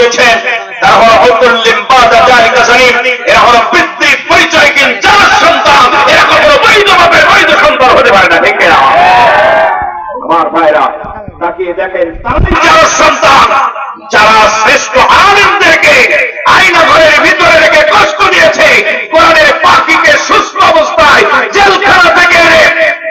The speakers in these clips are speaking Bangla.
দিয়েছেন তারা হলো হুদ্দুল্লিম বাদা জালিকা জানিম, এরা হলো পিতৃ পরিচয়হীন যার সন্তান, এরা কখনো বৈধভাবে বৈধ সন্তান হতে পারে না, ঠিক না? আমার ভাইরা তাকিয়ে দেখেন, যারা সন্তান যারা শ্রেষ্ঠ আলেমদেরকে আয়না ঘরের ভিতরে রেখে কষ্ট দিয়েছে, কোরআনের পাখিকে সুস্থ অবস্থায় জেলখানা থেকে এনে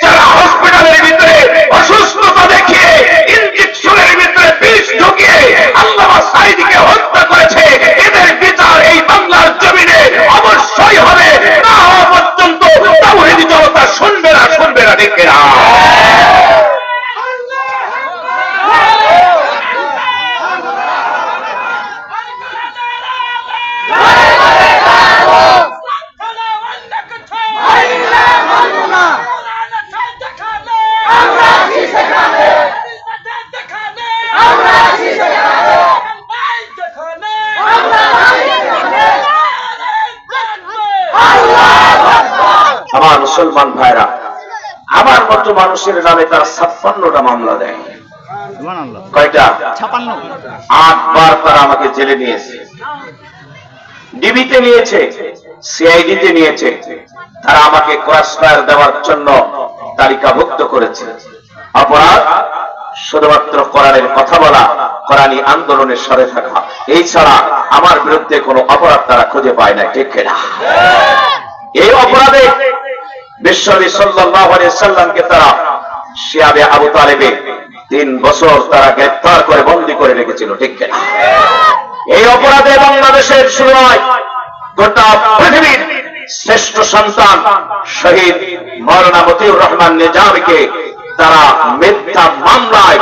যারা হসপিটালের ভিতরে অসুস্থতা দেখিয়ে ইনজেকশনের ভিতরে বিষ ঢুকিয়ে আল্লামা সাঈদীকে হত্যা করেছে, এদের বিচার এই বাংলার জমিনে অবশ্যই হবে, না হওয়া পর্যন্ত তাওহীদি জনতা শুনবে না, ঠিক না? আমার মুসলমান ভাইরা, আমার মতো মানুষের নামে তারা 56টা মামলা দেয়। কয়টা? 56। 8 বার তারা আমাকে জেলে নিয়েছে, ডিবিতে নিয়েছে, সিআইডিতে নিয়েছে। তারা আমাকে ক্রসফায়ার দেওয়ার জন্য তালিকাভুক্ত করেছে। অপরাধ শুধুমাত্র কোরআনের কথা বলা, কোরআনী আন্দোলনের সাথে থাকা, এই ছাড়া আমার বিরুদ্ধে কোনো অপরাধ তারা খুঁজে পায় না, ঠিক না? এই অপরাধে বিশ্বনবী সাল্লাল্লাহু আলাইহি সাল্লামকে তারা শিয়াবে আবু তালেবে 3 বছর তারা গ্রেফতার করে বন্দী করে রেখেছিল, ঠিক না? এই অপরাধে বাংলাদেশের শুরু হয়, গোটা পৃথিবীর শ্রেষ্ঠ সন্তান শহীদ মাওলানা মতিউর রহমান নিজামীকে তারা মিথ্যা মামলায়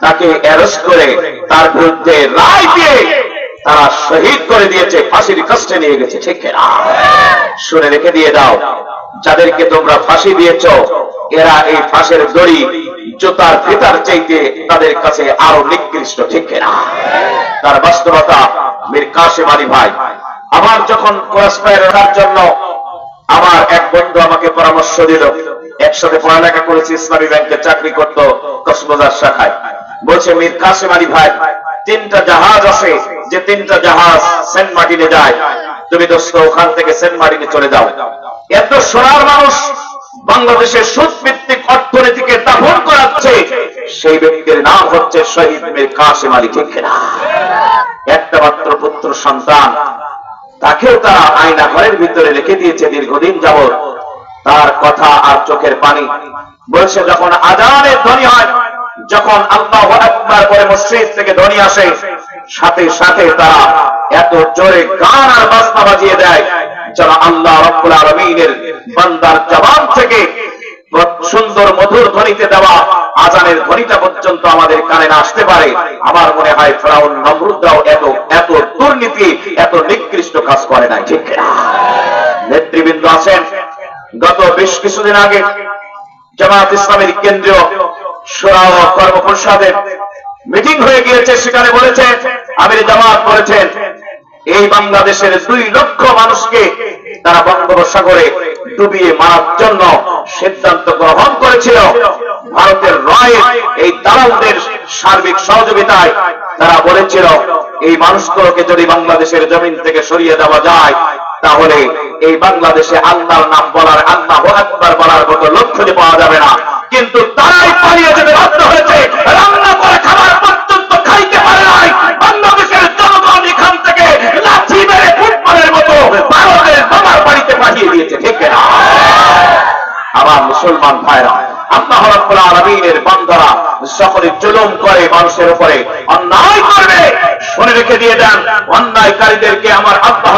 তাকে অ্যারেস্ট করে তার বিরুদ্ধে রায় দিয়ে তারা শহীদ করে দিয়েছে, ফাঁসির কাস্টে নিয়ে গেছে, ঠিক না? শুনে রেখে দিয়ে দাও, যাদেরকে তোমরা ফাঁসি দিয়েছ এরা এই ফাঁসের দড়ি জুতার ফিতার চাইতে তাদের কাছে আরো নিকৃষ্ট, ঠিক না? তার বাস্তবতা মীর কাসেম আলী ভাই, আমার যখন ক্রসফায়ার করার জন্য আমার এক বন্ধু আমাকে পরামর্শ দিল, একসাথে পড়ালেখা করেছি, ইসলামী ব্যাংকে চাকরি করতো কক্সবাজার শাখায়, বলছে মীর কাসেম আলী ভাই 3টা জাহাজ আছে, যে 3টা জাহাজ সেন্ট মার্টিনে যায়, তুমি দোস্ত ওখান থেকে সেন্ট মার্টিনে চলে যাও। এত সোনার মানুষ বাংলাদেশের সুদভিত্তিক অর্থনীতিকে দাফন করাচ্ছে, সেই ব্যক্তির নাম হচ্ছে শহীদ মীর কাসেম আলী, ঠিক না? একটা মাত্র পুত্র সন্তান, তাকেও তারা আয়না ঘরের ভিতরে রেখে দিয়েছে দীর্ঘদিন যাবৎ। তার কথা আর চোখের পানি বলছে, যখন আযানের ধ্বনি হয়, যখন আল্লাহু আকবার পরে মসজিদ থেকে ধ্বনি আসে, সাথে সাথে তারা এত জোরে গান আর বাজনা বাজিয়ে দেয় যেন আল্লাহ রাব্বুল আলামিনের বান্দার জবান থেকে সুন্দর মধুর ধ্বনিতে দেওয়া আযানের ধ্বনিটা পর্যন্ত আমাদের কানে না আসতে পারে। আমার মনে হয় ফেরাউন নমরুদরাও এত দুর্নীতি, এত নিকৃষ্ট কাজ করে নাই, ঠিক না? নেতৃবৃন্দ আছেন, গত বেশ কিছুদিন আগে জামায়াত ইসলামের কেন্দ্রীয় শূরা ও কর্ম পরিষদের মিটিং হয়ে গিয়েছে, সেখানে বলেছে, আমির জামাত বলেছেন এই বাংলাদেশের 2 লক্ষ মানুষকে তারা বঙ্গোপসাগরে ডুবিয়ে মারার জন্য সিদ্ধান্ত গ্রহণ করেছিল। ভারতের রয়ের এই দালালদের সার্বিক সহযোগিতায় তারা বলেছিল এই মানুষগুলোকে যদি বাংলাদেশের জমিন থেকে সরিয়ে দেওয়া যায়, তাহলে এই বাংলাদেশে আল্লাহর নাম বলার, আল্লাহু আকবার বলার মতো লোক খুঁজে পাওয়া যাবে না। কিন্তু তারাই পালিয়ে যেতে বাধ্য হয়েছে, রান্না করে খাবার পর্যন্ত খাইতে পারে নাই। বাংলাদেশের জনগণ এখান থেকে লাঠি মেরে ফুটবলের মতো ভারতের বাবার বাড়িতে পাঠিয়ে দিয়েছে, ঠিক না? আমার মুসলমান ভাইরা, আল্লাহ রাব্বুল আলামিনের বান্দারা সকলে জুলুম করে মানুষের উপরে, অন্যায় করবে, শুনে রেখে দিয়ে দেন, অন্যায়কারীদেরকে আমার আল্লাহ